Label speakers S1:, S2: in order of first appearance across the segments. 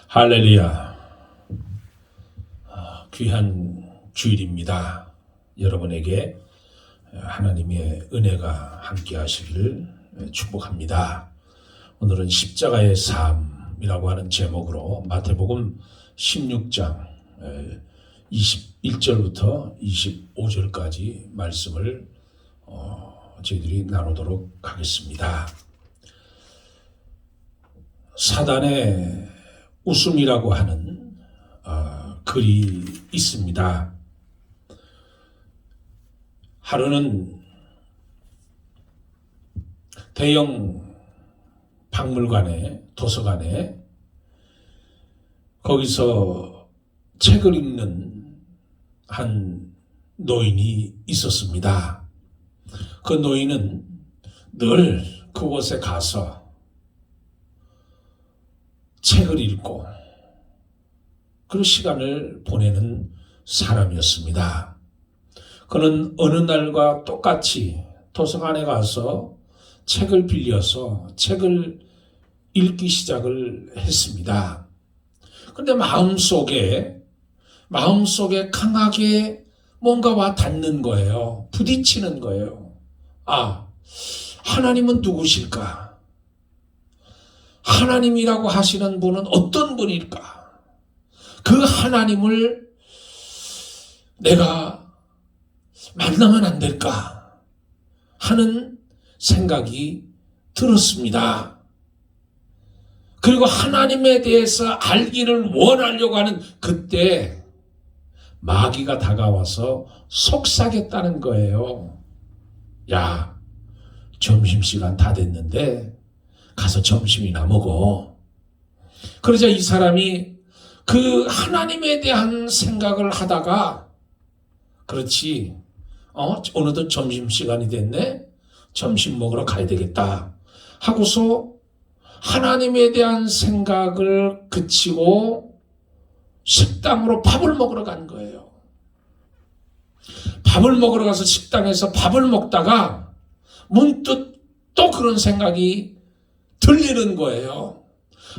S1: 할렐루야. 귀한 주일입니다. 여러분에게 하나님의 은혜가 함께 하시기를 축복합니다. 오늘은 십자가의 삶이라고 하는 제목으로 마태복음 16장 21절부터 25절까지 말씀을 저희들이 나누도록 하겠습니다. 사단의 웃음이라고 하는 글이 있습니다. 하루는 대형 박물관에, 도서관에 거기서 책을 읽는 한 노인이 있었습니다. 그 노인은 늘 그곳에 가서 책을 읽고 그 시간을 보내는 사람이었습니다. 그는 어느 날과 똑같이 도서관에 가서 책을 빌려서 책을 읽기 시작을 했습니다. 그런데 마음속에 강하게 뭔가와 닿는 거예요. 부딪히는 거예요. 하나님은 누구실까? 하나님이라고 하시는 분은 어떤 분일까? 그 하나님을 내가 만나면 안 될까? 하는 생각이 들었습니다. 그리고 하나님에 대해서 알기를 원하려고 하는 그때 마귀가 다가와서 속삭였다는 거예요. 야, 점심시간 다 됐는데 가서 점심이나 먹어. 그러자 이 사람이 그 하나님에 대한 생각을 하다가 그렇지, 어느덧 점심시간이 됐네? 점심 먹으러 가야 되겠다 하고서 하나님에 대한 생각을 그치고 식당으로 밥을 먹으러 간 거예요. 밥을 먹으러 가서 식당에서 밥을 먹다가 문득 또 그런 생각이 들리는 거예요.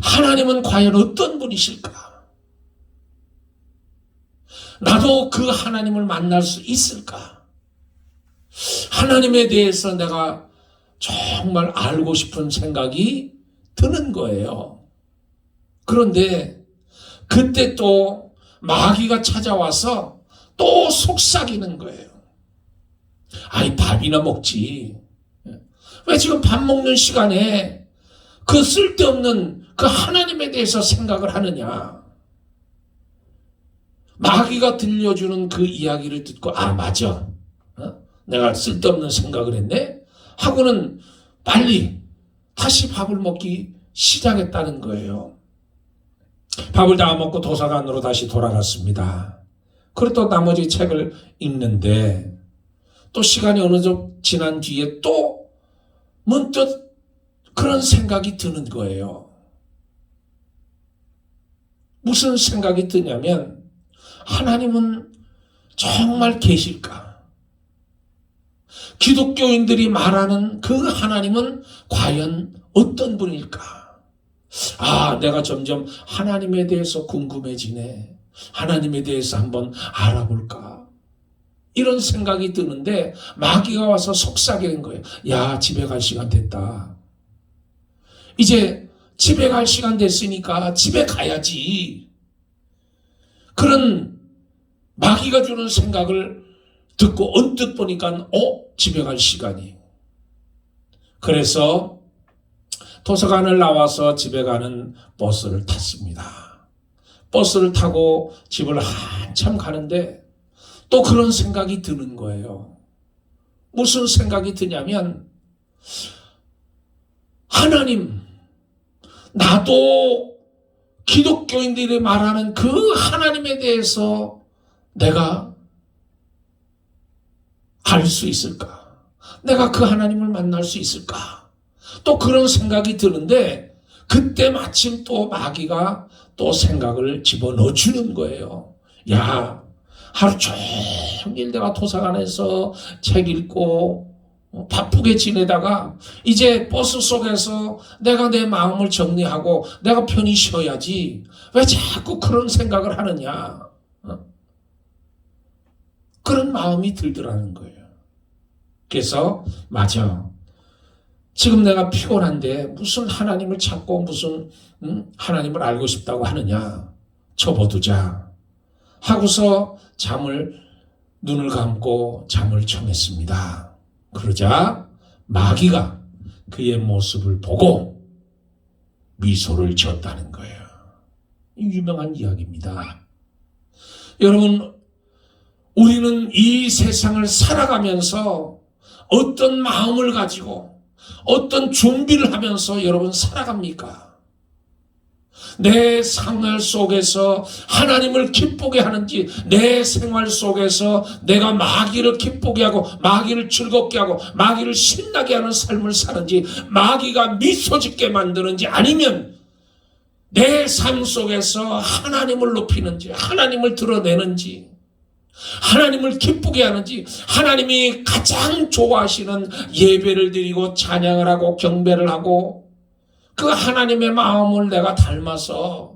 S1: 하나님은 과연 어떤 분이실까? 나도 그 하나님을 만날 수 있을까? 하나님에 대해서 내가 정말 알고 싶은 생각이 드는 거예요. 그런데 그때 또 마귀가 찾아와서 또 속삭이는 거예요. 밥이나 먹지. 왜 지금 밥 먹는 시간에 그 쓸데없는 그 하나님에 대해서 생각을 하느냐. 마귀가 들려주는 그 이야기를 듣고 맞아. 내가 쓸데없는 생각을 했네? 하고는 빨리 다시 밥을 먹기 시작했다는 거예요. 밥을 다 먹고 도서관으로 다시 돌아갔습니다. 그리고 또 나머지 책을 읽는데 또 시간이 어느 정도 지난 뒤에 또 문득 그런 생각이 드는 거예요. 무슨 생각이 드냐면 하나님은 정말 계실까? 기독교인들이 말하는 그 하나님은 과연 어떤 분일까? 내가 점점 하나님에 대해서 궁금해지네. 하나님에 대해서 한번 알아볼까? 이런 생각이 드는데 마귀가 와서 속삭이는 거예요. 야, 집에 갈 시간 됐다. 이제 집에 갈 시간 됐으니까 집에 가야지. 그런 마귀가 주는 생각을 듣고 언뜻 보니까 집에 갈 시간이. 그래서 도서관을 나와서 집에 가는 버스를 탔습니다. 버스를 타고 집을 한참 가는데 또 그런 생각이 드는 거예요. 무슨 생각이 드냐면 하나님, 나도 기독교인들이 말하는 그 하나님에 대해서 내가 알 수 있을까? 내가 그 하나님을 만날 수 있을까? 또 그런 생각이 드는데 그때 마침 또 마귀가 또 생각을 집어넣어 주는 거예요. 야, 하루 종일 내가 도서관에서 책 읽고 바쁘게 지내다가 이제 버스 속에서 내가 내 마음을 정리하고 내가 편히 쉬어야지 왜 자꾸 그런 생각을 하느냐. 그런 마음이 들더라는 거예요. 그래서 맞아. 지금 내가 피곤한데 무슨 하나님을 찾고 무슨 하나님을 알고 싶다고 하느냐. 접어두자 하고서 눈을 감고 잠을 청했습니다. 그러자 마귀가 그의 모습을 보고 미소를 지었다는 거예요. 유명한 이야기입니다. 여러분, 우리는 이 세상을 살아가면서 어떤 마음을 가지고 어떤 준비를 하면서 여러분 살아갑니까? 내 생활 속에서 하나님을 기쁘게 하는지, 내 생활 속에서 내가 마귀를 기쁘게 하고 마귀를 즐겁게 하고 마귀를 신나게 하는 삶을 사는지, 마귀가 미소 짓게 만드는지, 아니면 내 삶 속에서 하나님을 높이는지, 하나님을 드러내는지, 하나님을 기쁘게 하는지, 하나님이 가장 좋아하시는 예배를 드리고 찬양을 하고 경배를 하고 그 하나님의 마음을 내가 닮아서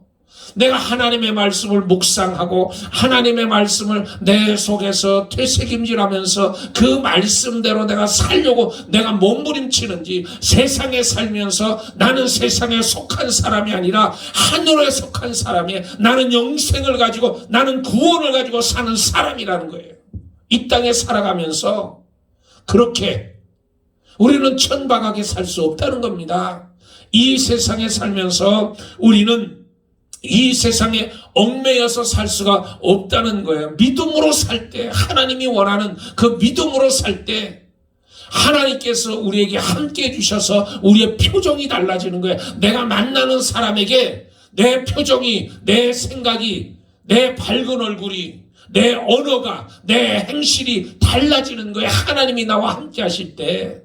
S1: 내가 하나님의 말씀을 묵상하고 하나님의 말씀을 내 속에서 되새김질하면서 그 말씀대로 내가 살려고 내가 몸부림치는지, 세상에 살면서 나는 세상에 속한 사람이 아니라 하늘에 속한 사람이, 나는 영생을 가지고 나는 구원을 가지고 사는 사람이라는 거예요. 이 땅에 살아가면서 그렇게 우리는 천박하게 살 수 없다는 겁니다. 이 세상에 살면서 우리는 이 세상에 얽매여서 살 수가 없다는 거예요. 믿음으로 살 때, 하나님이 원하는 그 믿음으로 살 때 하나님께서 우리에게 함께 해주셔서 우리의 표정이 달라지는 거예요. 내가 만나는 사람에게 내 표정이, 내 생각이, 내 밝은 얼굴이, 내 언어가, 내 행실이 달라지는 거예요. 하나님이 나와 함께 하실 때.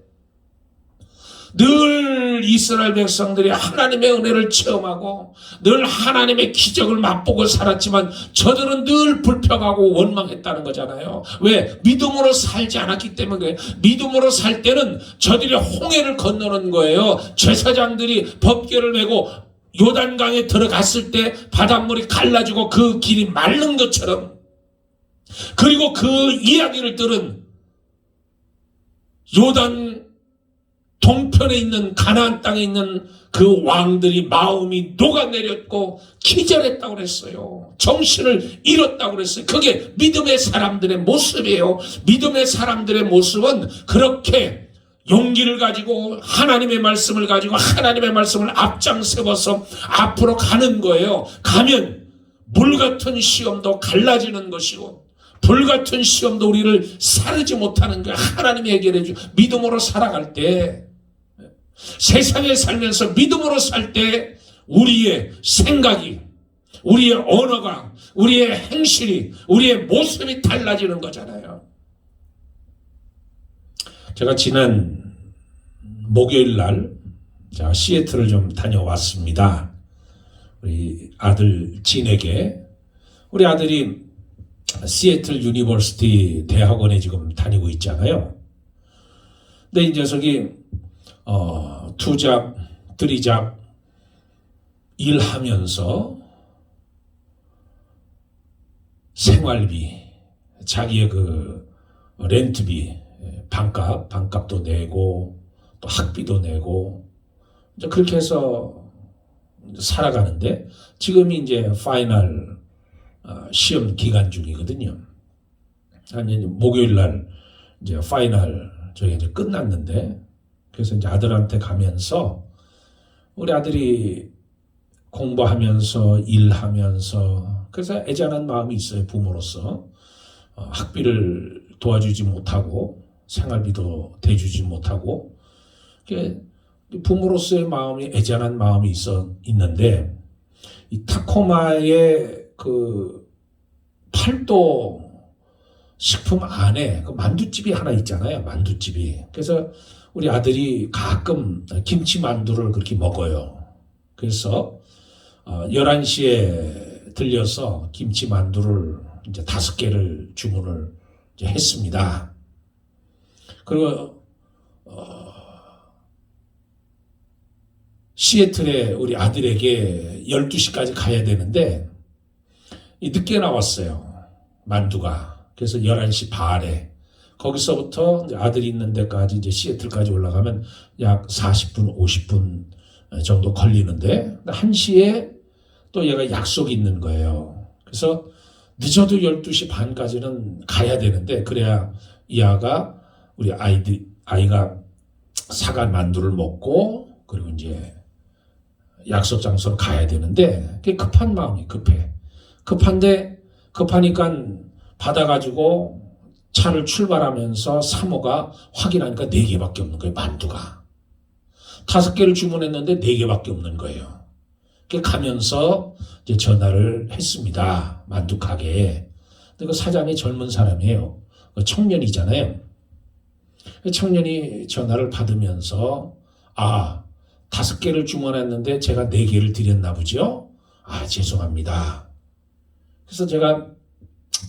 S1: 늘 이스라엘 백성들이 하나님의 은혜를 체험하고 늘 하나님의 기적을 맛보고 살았지만 저들은 늘 불평하고 원망했다는 거잖아요. 왜? 믿음으로 살지 않았기 때문에. 믿음으로 살 때는 저들이 홍해를 건너는 거예요. 제사장들이 법궤를 메고 요단강에 들어갔을 때 바닷물이 갈라지고 그 길이 마른 것처럼, 그리고 그 이야기를 들은 요단 동편에 있는 가나안 땅에 있는 그 왕들이 마음이 녹아내렸고 기절했다고 그랬어요. 정신을 잃었다고 그랬어요. 그게 믿음의 사람들의 모습이에요. 믿음의 사람들의 모습은 그렇게 용기를 가지고 하나님의 말씀을 가지고 하나님의 말씀을 앞장 세워서 앞으로 가는 거예요. 가면 물같은 시험도 갈라지는 것이고 불같은 시험도 우리를 사르지 못하는 거예요. 하나님이 해결해 주. 믿음으로 살아갈 때, 세상에 살면서 믿음으로 살 때 우리의 생각이, 우리의 언어가, 우리의 행실이, 우리의 모습이 달라지는 거잖아요. 제가 지난 목요일 날 시애틀을 좀 다녀왔습니다. 우리 아들 진에게. 우리 아들이 시애틀 유니버시티 대학원에 지금 다니고 있잖아요. 근데 이 녀석이 투잡, 쓰리잡 일하면서 생활비, 자기의 그 렌트비, 반값도 내고 또 학비도 내고 이제 그렇게 해서 살아가는데, 지금이 이제 파이널 시험 기간 중이거든요. 아니 목요일 날 이제 파이널 저희 이제 끝났는데, 그래서 이제 아들한테 가면서 우리 아들이 공부하면서 일하면서 그래서 애잔한 마음이 있어요. 부모로서 학비를 도와주지 못하고 생활비도 대주지 못하고 부모로서의 마음이 애잔한 마음이 있는데, 이 타코마의 그 팔도 식품 안에 그 만두집이 하나 있잖아요. 만두집이. 그래서 우리 아들이 가끔 김치 만두를 그렇게 먹어요. 그래서 11시에 들려서 김치 만두를 이제 5개를 주문을 이제 했습니다. 그리고 시애틀에 우리 아들에게 12시까지 가야 되는데 늦게 나왔어요. 만두가. 그래서 11시 반에 거기서부터 이제 아들이 있는 데까지 이제 시애틀까지 올라가면 약 40분, 50분 정도 걸리는데 1시에 또 얘가 약속이 있는 거예요. 그래서 늦어도 12시 반까지는 가야 되는데 그래야 이 아가 우리 아이가 사과 만두를 먹고 그리고 이제 약속 장소로 가야 되는데 그게 급한 마음이 급하니까 받아가지고 차를 출발하면서 사모가 확인하니까 4개밖에 없는 거예요. 만두가 5개를 주문했는데 4개밖에 없는 거예요. 가면서 이제 전화를 했습니다. 만두 가게에. 근데 그 사장이 젊은 사람이에요. 청년이잖아요. 청년이 전화를 받으면서 5개를 주문했는데 제가 4개를 드렸나 보죠? 죄송합니다. 그래서 제가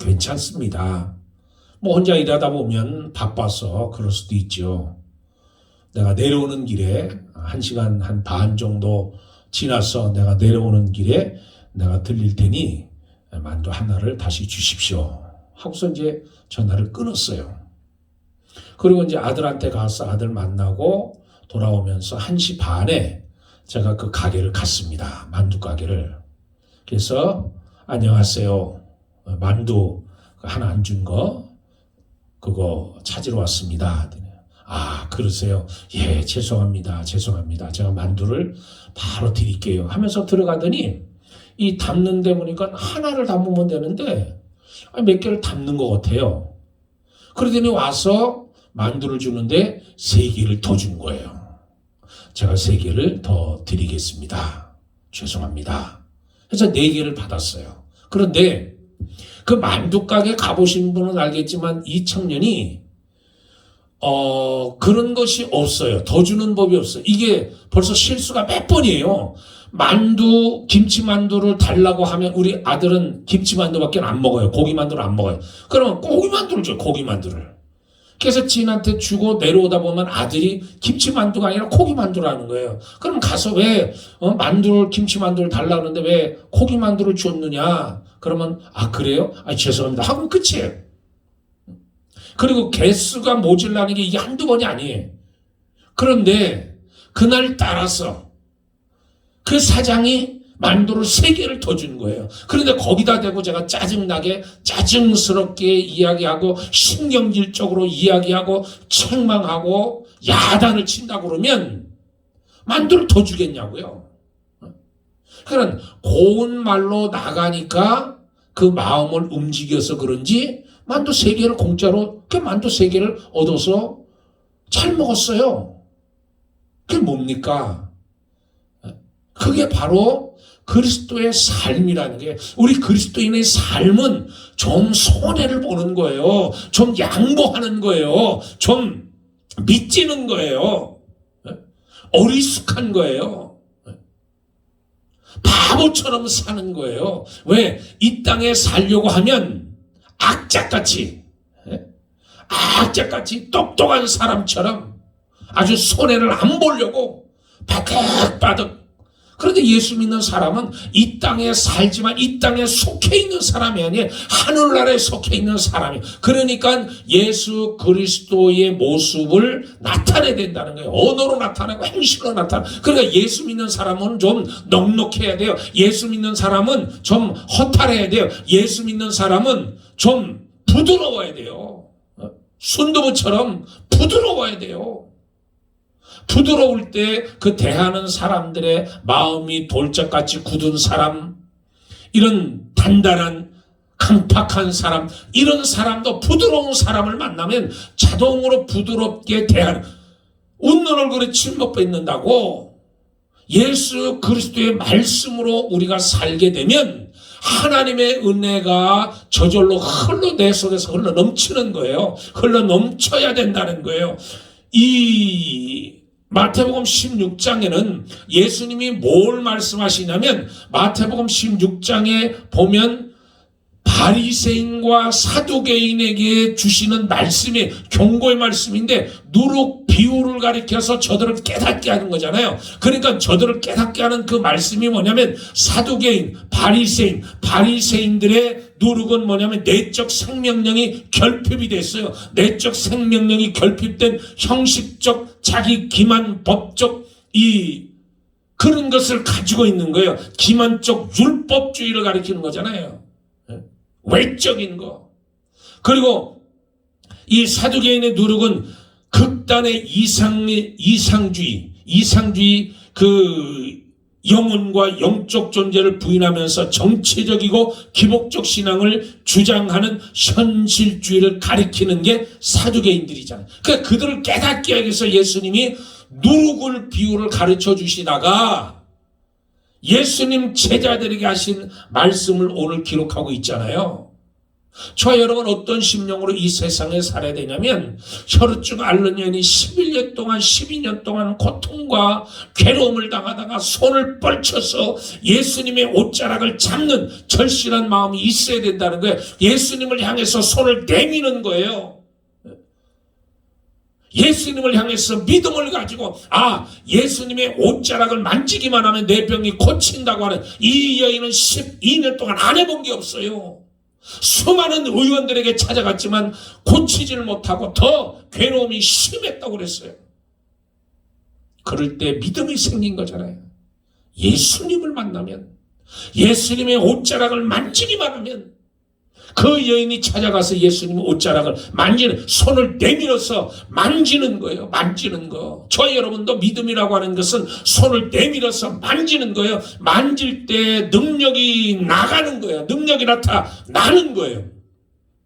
S1: 괜찮습니다. 혼자 일하다 보면 바빠서 그럴 수도 있죠. 내가 내려오는 길에 1시간 한 반 정도 지나서 내가 내려오는 길에 내가 들릴 테니 만두 하나를 다시 주십시오. 하고서 이제 전화를 끊었어요. 그리고 이제 아들한테 가서 아들 만나고 돌아오면서 1시 반에 제가 그 가게를 갔습니다. 만두 가게를. 그래서 안녕하세요. 만두 하나 안 준 거 그거 찾으러 왔습니다. 그러세요. 예, 죄송합니다. 제가 만두를 바로 드릴게요. 하면서 들어가더니 이 담는 데 보니까 하나를 담으면 되는데 몇 개를 담는 것 같아요. 그러더니 와서 만두를 주는데 3개를 더 준 거예요. 제가 3개를 더 드리겠습니다. 죄송합니다. 그래서 4개를 받았어요. 그런데 그 만두 가게 가보신 분은 알겠지만 이 청년이 그런 것이 없어요. 더 주는 법이 없어요. 이게 벌써 실수가 몇 번이에요. 김치만두를 달라고 하면 우리 아들은 김치만두밖에 안 먹어요. 고기만두를 안 먹어요. 그러면 고기만두를 줘요. 고기만두를. 그래서 지인한테 주고 내려오다 보면 아들이 김치만두가 아니라 고기만두라는 거예요. 그럼 가서 왜 김치만두를 달라고 하는데 왜 고기만두를 줬느냐? 그러면 그래요? 죄송합니다. 하고 끝이에요. 그리고 개수가 모질라는 게 이게 한두 번이 아니에요. 그런데 그날 따라서 그 사장이 만두를 3개를 더 준 거예요. 그런데 거기다 대고 제가 짜증스럽게 이야기하고 신경질적으로 이야기하고 책망하고 야단을 친다고 그러면 만두를 더 주겠냐고요. 그러니까 고운 말로 나가니까 그 마음을 움직여서 그런지 만두 3개를 공짜로 만두 3개를 얻어서 잘 먹었어요. 그게 뭡니까? 그게 바로 그리스도의 삶이라는 게 우리 그리스도인의 삶은 좀 손해를 보는 거예요. 좀 양보하는 거예요. 좀 믿지는 거예요. 어리숙한 거예요. 바보처럼 사는 거예요. 왜? 이 땅에 살려고 하면 악착같이 똑똑한 사람처럼 아주 손해를 안 보려고 바득바득. 그런데 예수 믿는 사람은 이 땅에 살지만 이 땅에 속해 있는 사람이 아니에요. 하늘나라에 속해 있는 사람이에요. 그러니까 예수 그리스도의 모습을 나타내야 된다는 거예요. 언어로 나타내고 행실로 나타내고. 그러니까 예수 믿는 사람은 좀 넉넉해야 돼요. 예수 믿는 사람은 좀 허탈해야 돼요. 예수 믿는 사람은 좀 부드러워야 돼요. 순두부처럼 부드러워야 돼요. 부드러울 때 그 대하는 사람들의 마음이 돌짝같이 굳은 사람, 이런 단단한 강팍한 사람, 이런 사람도 부드러운 사람을 만나면 자동으로 부드럽게 대하는, 웃는 얼굴에 침 못 뱉는다고. 예수 그리스도의 말씀으로 우리가 살게 되면 하나님의 은혜가 저절로 내 속에서 흘러 넘치는 거예요. 흘러 넘쳐야 된다는 거예요. 이 마태복음 16장에는 예수님이 뭘 말씀하시냐면 마태복음 16장에 보면 바리새인과 사두개인에게 주시는 말씀이 경고의 말씀인데 누룩 비유를 가리켜서 저들을 깨닫게 하는 거잖아요. 그러니까 저들을 깨닫게 하는 그 말씀이 뭐냐면 사두개인, 바리새인들의 누룩은 뭐냐면 내적 생명력이 결핍이 됐어요. 내적 생명력이 결핍된 형식적 자기 기만 법적 그런 것을 가지고 있는 거예요. 기만적 율법주의를 가리키는 거잖아요. 외적인 거. 그리고 이 사두개인의 누룩은 극단의 이상주의 그 영혼과 영적 존재를 부인하면서 정치적이고 기복적 신앙을 주장하는 현실주의를 가리키는 게 사두개인들이잖아요. 그러니까 그들을 깨닫게 하기 위해서 예수님이 누룩을 비유를 가르쳐 주시다가 예수님 제자들에게 하신 말씀을 오늘 기록하고 있잖아요. 저와 여러분 어떤 심령으로 이 세상에 살아야 되냐면 혈우증 앓는 여인이 11년 동안 12년 동안 고통과 괴로움을 당하다가 손을 뻗쳐서 예수님의 옷자락을 잡는 절실한 마음이 있어야 된다는 거예요. 예수님을 향해서 손을 내미는 거예요. 예수님을 향해서 믿음을 가지고 예수님의 옷자락을 만지기만 하면 내 병이 고친다고 하는 이 여인은 12년 동안 안 해본 게 없어요. 수많은 의원들에게 찾아갔지만 고치지를 못하고 더 괴로움이 심했다고 그랬어요. 그럴 때 믿음이 생긴 거잖아요. 예수님을 만나면, 예수님의 옷자락을 만지기만 하면 그 여인이 찾아가서 예수님의 옷자락을 손을 내밀어서 만지는 거예요. 만지는 거. 저 여러분도 믿음이라고 하는 것은 손을 내밀어서 만지는 거예요. 만질 때 능력이 나가는 거예요. 능력이 나타나는 거예요.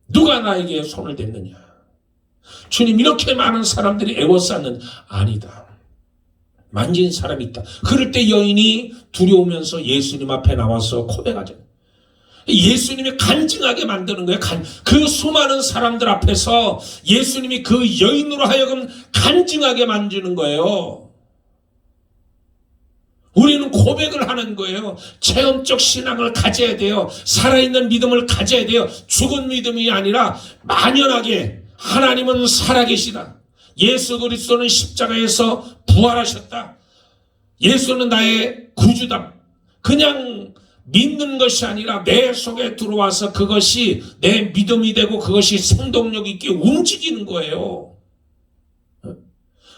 S1: 누가 나에게 손을 댔느냐. 주님, 이렇게 많은 사람들이 애워쌌는 아니다. 만진 사람이 있다. 그럴 때 여인이 두려우면서 예수님 앞에 나와서 고백하죠. 예수님이 간증하게 만드는 거예요. 그 수많은 사람들 앞에서 예수님이 그 여인으로 하여금 간증하게 만드는 거예요. 우리는 고백을 하는 거예요. 체험적 신앙을 가져야 돼요. 살아있는 믿음을 가져야 돼요. 죽은 믿음이 아니라 만연하게 하나님은 살아계시다. 예수 그리스도는 십자가에서 부활하셨다. 예수는 나의 구주다. 그냥 믿는 것이 아니라 내 속에 들어와서 그것이 내 믿음이 되고 그것이 생동력 있게 움직이는 거예요.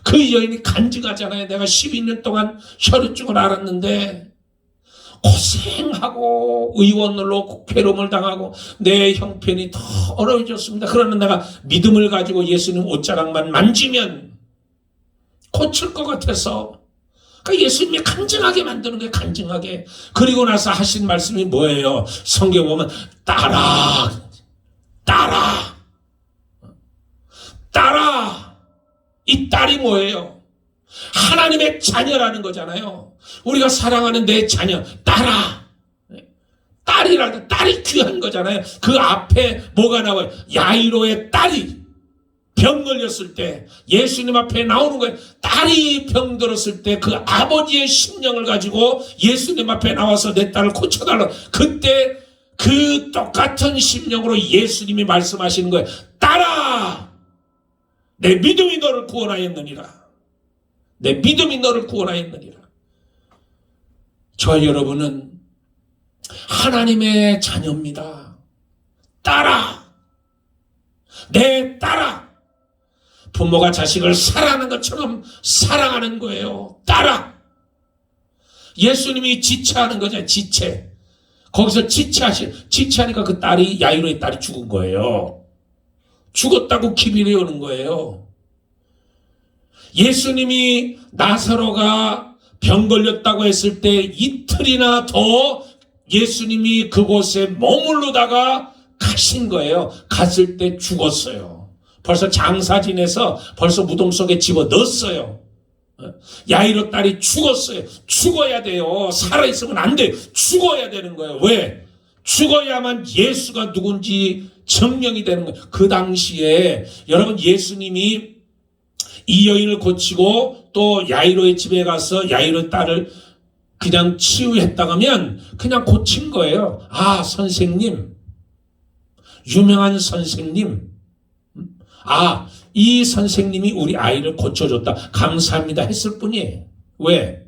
S1: 그 여인이 간증하잖아요. 내가 12년 동안 혈우증을 앓았는데 고생하고 의원으로 괴로움을 당하고 내 형편이 더 어려워졌습니다. 그러나 내가 믿음을 가지고 예수님 옷자락만 만지면 고칠 것 같아서 그러니까 예수님이 간증하게 만드는 거예요. 간증하게. 그리고 나서 하신 말씀이 뭐예요? 성경 보면 따라. 이 딸이 뭐예요? 하나님의 자녀라는 거잖아요. 우리가 사랑하는 내 자녀 따라. 딸이라는 딸이 귀한 거잖아요. 그 앞에 뭐가 나와요? 야이로의 딸이 병 걸렸을 때 예수님 앞에 나오는 거예요. 딸이 병 들었을 때 그 아버지의 심령을 가지고 예수님 앞에 나와서 내 딸을 고쳐달라. 그때 그 똑같은 심령으로 예수님이 말씀하시는 거예요. 딸아, 내 믿음이 너를 구원하였느니라. 내 믿음이 너를 구원하였느니라. 저 여러분은 하나님의 자녀입니다. 딸아, 내 딸아. 부모가 자식을 사랑하는 것처럼 사랑하는 거예요. 딸아. 예수님이 지체하는 거잖아요. 지체. 거기서 지체하니까 그 딸이 야이로의 딸이 죽은 거예요. 죽었다고 기밀이 오는 거예요. 예수님이 나사로가 병 걸렸다고 했을 때 이틀이나 더 예수님이 그곳에 머무르다가 가신 거예요. 갔을 때 죽었어요. 벌써 장사 지내서 벌써 무덤 속에 집어넣었어요. 야이로 딸이 죽었어요. 죽어야 돼요. 살아있으면 안 돼. 죽어야 되는 거예요. 왜? 죽어야만 예수가 누군지 증명이 되는 거예요. 그 당시에 여러분 예수님이 이 여인을 고치고 또 야이로의 집에 가서 야이로 딸을 그냥 치유했다고 하면 그냥 고친 거예요. 아, 선생님, 유명한 선생님, 이 선생님이 우리 아이를 고쳐줬다, 감사합니다 했을 뿐이에요. 왜?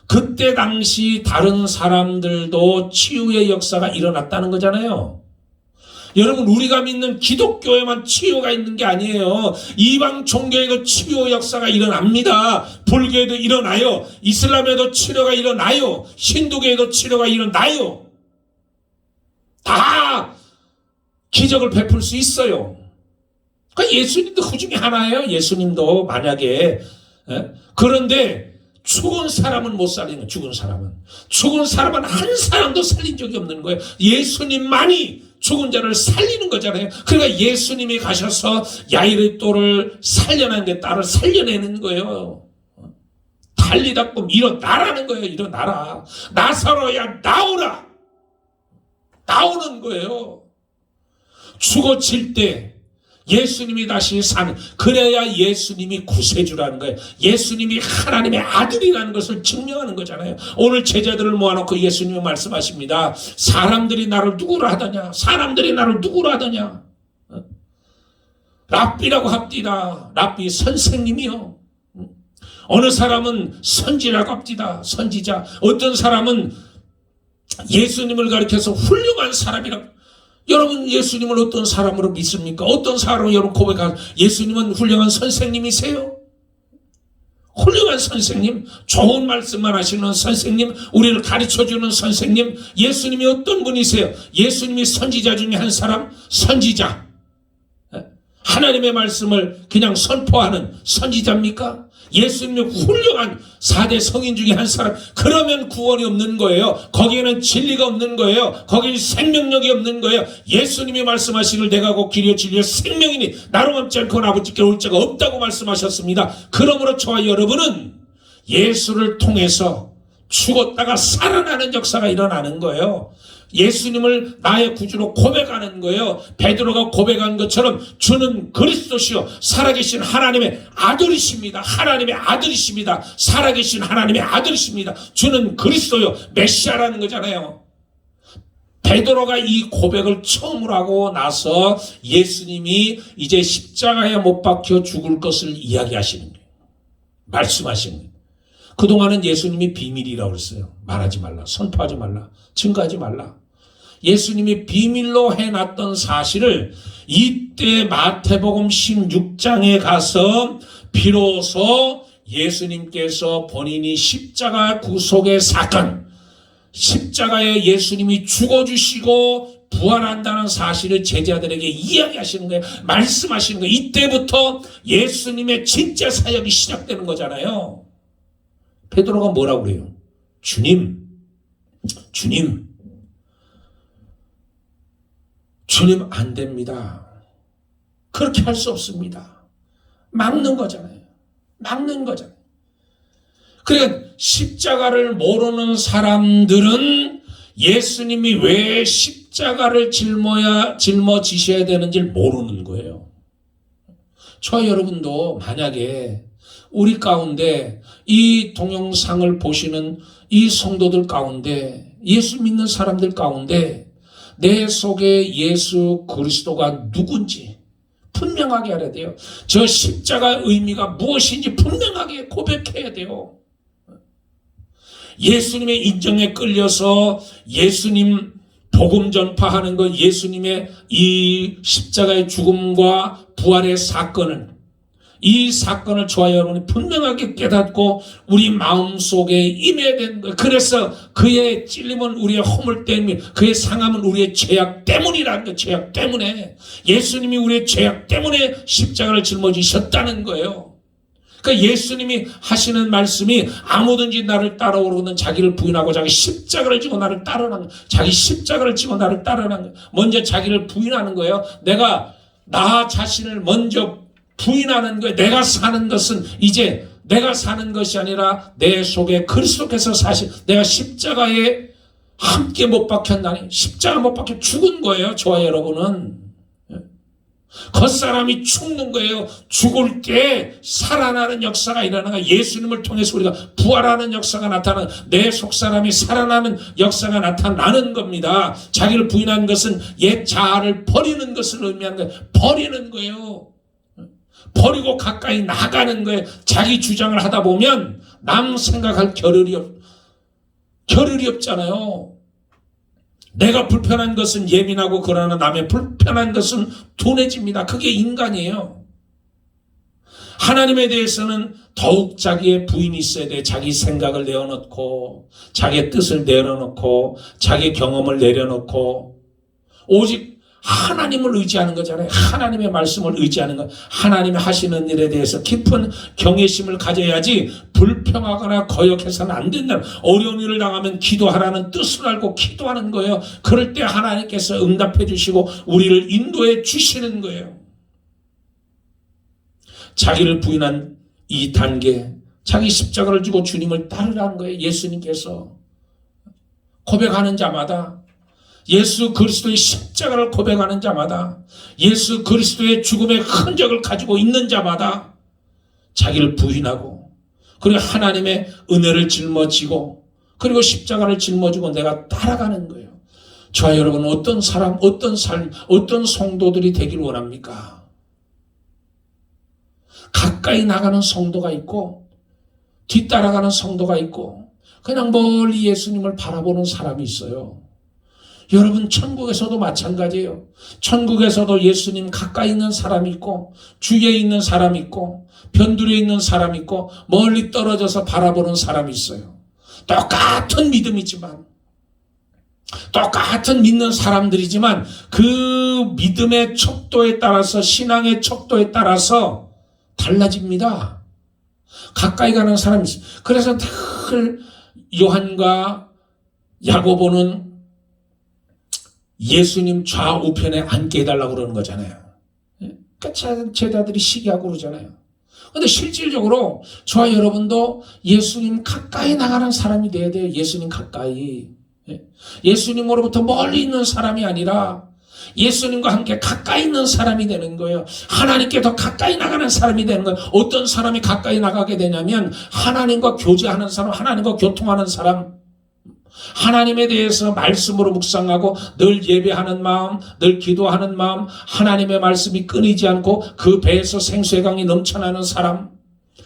S1: 그때 당시 다른 사람들도 치유의 역사가 일어났다는 거잖아요. 여러분, 우리가 믿는 기독교에만 치유가 있는 게 아니에요. 이방 종교에도 치유 역사가 일어납니다. 불교에도 일어나요. 이슬람에도 치료가 일어나요. 힌두교에도 치료가 일어나요. 다 기적을 베풀 수 있어요. 그러니까 예수님도 그 중에 하나예요. 예수님도 만약에. 그런데 죽은 사람은 못 살리는 거예요. 죽은 사람은 한 사람도 살린 적이 없는 거예요. 예수님만이 죽은 자를 살리는 거잖아요. 그러니까 예수님이 가셔서 야이르또를 살려내는데 딸을 살려내는 거예요. 달리다 꿈 일어나라는 거예요. 일어나라. 나사로야 나오라. 나오는 거예요. 죽어질 때 예수님이 다시 사는, 그래야 예수님이 구세주라는 거예요. 예수님이 하나님의 아들이라는 것을 증명하는 거잖아요. 오늘 제자들을 모아놓고 예수님이 말씀하십니다. 사람들이 나를 누구라 하더냐? 랍비라고 합디다. 랍비 선생님이요. 어느 사람은 선지라고 합디다. 선지자. 어떤 사람은 예수님을 가리켜서 훌륭한 사람이라고. 여러분, 예수님을 어떤 사람으로 믿습니까? 어떤 사람으로 여러분 고백하세요? 예수님은 훌륭한 선생님이세요? 훌륭한 선생님, 좋은 말씀만 하시는 선생님, 우리를 가르쳐주는 선생님. 예수님이 어떤 분이세요? 예수님이 선지자 중에 한 사람, 선지자. 하나님의 말씀을 그냥 선포하는 선지자입니까? 예수님이 훌륭한 4대 성인 중에 한 사람. 그러면 구원이 없는 거예요. 거기에는 진리가 없는 거예요. 거기에는 생명력이 없는 거예요. 예수님이 말씀하시길 내가 곧 길이요 진리요 생명이니 나로 멈지 않고 아버지께 올 자가 없다고 말씀하셨습니다. 그러므로 저와 여러분은 예수를 통해서 죽었다가 살아나는 역사가 일어나는 거예요. 예수님을 나의 구주로 고백하는 거예요. 베드로가 고백한 것처럼 주는 그리스도시요 살아계신 하나님의 아들이십니다. 살아계신 하나님의 아들이십니다. 주는 그리스도요 메시아라는 거잖아요. 베드로가 이 고백을 처음으로 하고 나서 예수님이 이제 십자가에 못 박혀 죽을 것을 이야기하시는 거예요. 말씀하시는 거예요. 그동안은 예수님이 비밀이라고 그랬어요. 말하지 말라, 선포하지 말라, 증거하지 말라. 예수님이 비밀로 해놨던 사실을 이때 마태복음 16장에 가서 비로소 예수님께서 본인이 십자가 구속의 사건, 십자가에 예수님이 죽어주시고 부활한다는 사실을 제자들에게 이야기하시는 거예요. 말씀하시는 거예요. 이때부터 예수님의 진짜 사역이 시작되는 거잖아요. 베드로가 뭐라고 그래요? 주님 안 됩니다. 그렇게 할 수 없습니다. 막는 거잖아요. 그러니까 십자가를 모르는 사람들은 예수님이 왜 십자가를 짊어지셔야 되는지를 모르는 거예요. 저와 여러분도 만약에 우리 가운데 이 동영상을 보시는 이 성도들 가운데, 예수 믿는 사람들 가운데 내 속에 예수 그리스도가 누군지 분명하게 알아야 돼요. 저 십자가의 의미가 무엇인지 분명하게 고백해야 돼요. 예수님의 인정에 끌려서 예수님 복음 전파하는 것, 예수님의 이 십자가의 죽음과 부활의 사건을, 이 사건을 저와 여러분이 분명하게 깨닫고 우리 마음속에 임해야 되는 거예요. 그래서 그의 찔림은 우리의 허물됨이, 그의 상함은 우리의 죄악 때문이라는 거예요. 죄악 때문에. 예수님이 우리의 죄악 때문에 십자가를 짊어지셨다는 거예요. 그러니까 예수님이 하시는 말씀이 아무든지 나를 따라오거든 자기를 부인하고 자기 십자가를 지고 나를 따르는 거예요. 자기 십자가를 지고 나를 따르는 거예요. 먼저 자기를 부인하는 거예요. 내가 나 자신을 먼저 부인하는 거예요. 내가 사는 것은 이제 내가 사는 것이 아니라 내 속에 그리스도께서 사실, 내가 십자가에 함께 못 박혔나니, 십자가 못 박혀 죽은 거예요. 저와 여러분은. 겉사람이 죽는 거예요. 죽을 때 살아나는 역사가 일어나가 예수님을 통해서 우리가 부활하는 역사가 나타나는, 내 속사람이 살아나는 역사가 나타나는 겁니다. 자기를 부인하는 것은 옛 자아를 버리는 것을 의미하는 거예요. 버리는 거예요. 버리고 가까이 나가는 거예요. 자기 주장을 하다 보면 남 생각할 겨를이 없잖아요. 내가 불편한 것은 예민하고 그러나 남의 불편한 것은 둔해집니다. 그게 인간이에요. 하나님에 대해서는 더욱 자기의 부인이 있어야 돼. 자기 생각을 내어놓고 자기의 뜻을 내려놓고 자기의 경험을 내려놓고 오직 하나님을 의지하는 거잖아요. 하나님의 말씀을 의지하는 거. 하나님이 하시는 일에 대해서 깊은 경외심을 가져야지 불평하거나 거역해서는 안 된다. 어려운 일을 당하면 기도하라는 뜻을 알고 기도하는 거예요. 그럴 때 하나님께서 응답해 주시고 우리를 인도해 주시는 거예요. 자기를 부인한 이 단계, 자기 십자가를 지고 주님을 따르라는 거예요. 예수님께서 고백하는 자마다, 예수 그리스도의 십자가를 고백하는 자마다, 예수 그리스도의 죽음의 흔적을 가지고 있는 자마다 자기를 부인하고, 그리고 하나님의 은혜를 짊어지고, 그리고 십자가를 짊어지고 내가 따라가는 거예요. 저와 여러분은 어떤 사람, 어떤 삶, 어떤 성도들이 되길 원합니까? 가까이 나가는 성도가 있고 뒤따라가는 성도가 있고 그냥 멀리 예수님을 바라보는 사람이 있어요. 여러분, 천국에서도 마찬가지예요. 천국에서도 예수님 가까이 있는 사람이 있고 주위에 있는 사람이 있고 변두리에 있는 사람이 있고 멀리 떨어져서 바라보는 사람이 있어요. 똑같은 믿음이지만, 똑같은 믿는 사람들이지만 그 믿음의 척도에 따라서, 신앙의 척도에 따라서 달라집니다. 가까이 가는 사람이 있어요. 그래서 늘 요한과 야고보는 예수님 좌우편에 앉게 해달라고 그러는 거잖아요. 그러니까 제자들이 시기하고 그러잖아요. 근데 실질적으로 저와 여러분도 예수님 가까이 나가는 사람이 돼야 돼요. 예수님 가까이. 예수님으로부터 멀리 있는 사람이 아니라 예수님과 함께 가까이 있는 사람이 되는 거예요. 하나님께 더 가까이 나가는 사람이 되는 거예요. 어떤 사람이 가까이 나가게 되냐면 하나님과 교제하는 사람, 하나님과 교통하는 사람, 하나님에 대해서 말씀으로 묵상하고 늘 예배하는 마음, 늘 기도하는 마음, 하나님의 말씀이 끊이지 않고 그 배에서 생수의 강이 넘쳐나는 사람,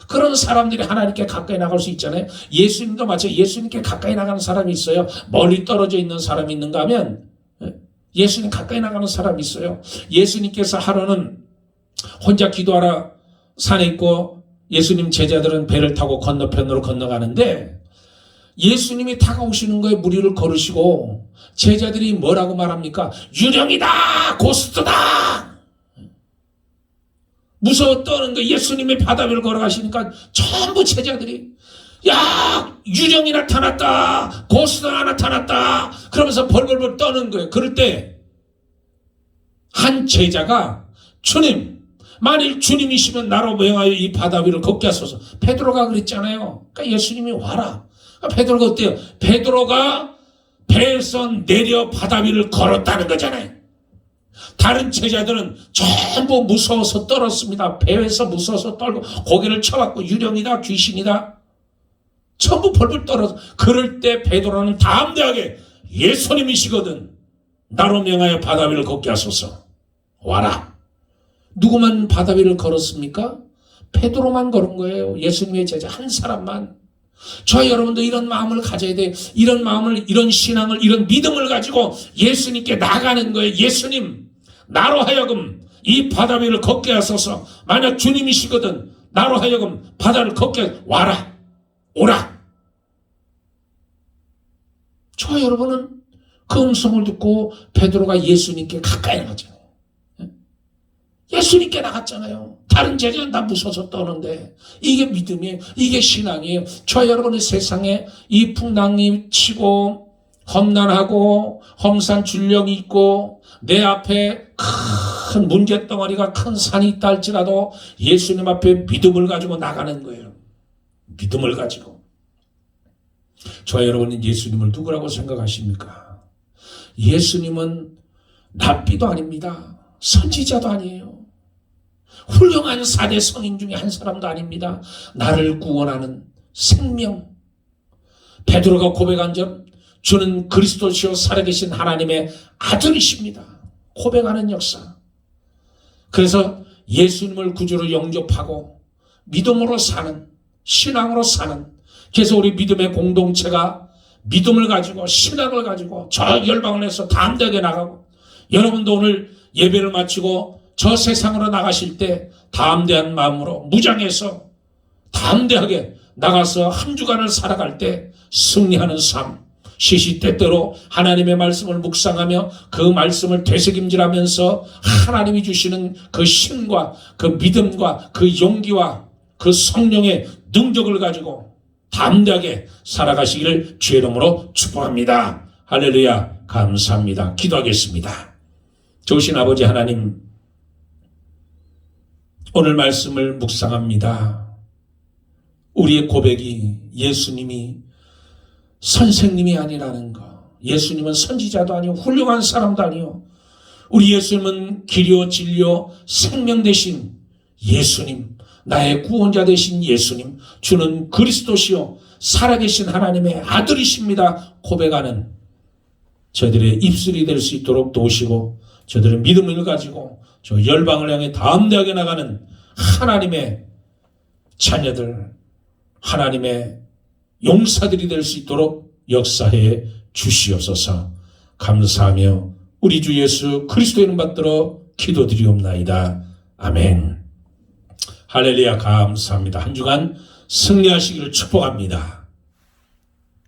S1: 그런 사람들이 하나님께 가까이 나갈 수 있잖아요. 예수님도 마찬가지. 예수님께 가까이 나가는 사람이 있어요. 멀리 떨어져 있는 사람이 있는가 하면 예수님 가까이 나가는 사람이 있어요. 예수님께서 하루는 혼자 기도하러 산에 있고 예수님 제자들은 배를 타고 건너편으로 건너가는데 예수님이 다가오시는 거에 무리를 걸으시고 제자들이 뭐라고 말합니까? 유령이다! 고스트다! 무서워 떠는 거. 예수님이 바다 위를 걸어가시니까 전부 제자들이 야, 유령이 나타났다, 고스트가 나타났다 그러면서 벌벌벌 떠는 거예요. 그럴 때 한 제자가 주님, 만일 주님이시면 나로 명하여 이 바다 위를 걷게 하소서. 베드로가 그랬잖아요. 그러니까 예수님이 와라. 베드로가 어때요? 베드로가 배에서 내려 바다 위를 걸었다는 거잖아요. 다른 제자들은 전부 무서워서 떨었습니다. 배에서 무서워서 떨고 고개를 쳐갖고 유령이다, 귀신이다, 전부 벌벌 떨어서. 그럴 때 베드로는 담대하게 예수님이시거든 나로 명하여 바다 위를 걷게 하소서. 와라. 누구만 바다 위를 걸었습니까? 베드로만 걸은 거예요. 예수님의 제자 한 사람만. 저와 여러분도 이런 마음을 가져야 돼. 이런 마음을, 이런 신앙을, 이런 믿음을 가지고 예수님께 나가는 거예요. 예수님, 나로 하여금 이 바다 위를 걷게 하소서. 만약 주님이시거든 나로 하여금 바다를 걷게 와라. 오라. 저와 여러분은 그 음성을 듣고 베드로가 예수님께 가까이 나갔잖아요. 예수님께 나갔잖아요. 다른 제자는 다 무서워서 떠는데 이게 믿음이에요. 이게 신앙이에요. 저와 여러분의 세상에 이 풍랑이 치고 험난하고 험산 줄령이 있고 내 앞에 큰 문제덩어리가 큰 산이 있다 할지라도 예수님 앞에 믿음을 가지고 나가는 거예요. 믿음을 가지고. 저와 여러분은 예수님을 누구라고 생각하십니까? 예수님은 랍비도 아닙니다. 선지자도 아니에요. 훌륭한 4대 성인 중에 한 사람도 아닙니다. 나를 구원하는 생명. 베드로가 고백한 점, 주는 그리스도시요 살아계신 하나님의 아들이십니다. 고백하는 역사. 그래서 예수님을 구주로 영접하고 믿음으로 사는, 신앙으로 사는, 그래서 우리 믿음의 공동체가 믿음을 가지고 신앙을 가지고 저 열방을 해서 담대하게 나가고, 여러분도 오늘 예배를 마치고 저 세상으로 나가실 때 담대한 마음으로 무장해서 담대하게 나가서 한 주간을 살아갈 때 승리하는 삶, 시시때때로 하나님의 말씀을 묵상하며 그 말씀을 되새김질하면서 하나님이 주시는 그 힘과 그 믿음과 그 용기와 그 성령의 능력을 가지고 담대하게 살아가시기를 주의 이름으로 축복합니다. 할렐루야. 감사합니다. 기도하겠습니다. 좋으신 아버지 하나님, 오늘 말씀을 묵상합니다. 우리의 고백이 예수님이 선생님이 아니라는 것, 예수님은 선지자도 아니고 훌륭한 사람도 아니요, 우리 예수님은 길이요 진리요 생명 되신 예수님, 나의 구원자 되신 예수님, 주는 그리스도시요 살아계신 하나님의 아들이십니다 고백하는 저희들의 입술이 될 수 있도록 도우시고, 저희들의 믿음을 가지고 저 열방을 향해 담대하게 나가는 하나님의 자녀들, 하나님의 용사들이 될 수 있도록 역사해 주시옵소서. 감사하며 우리 주 예수 그리스도의 이름 받들어 기도드리옵나이다. 아멘. 할렐루야. 감사합니다. 한 주간 승리하시기를 축복합니다.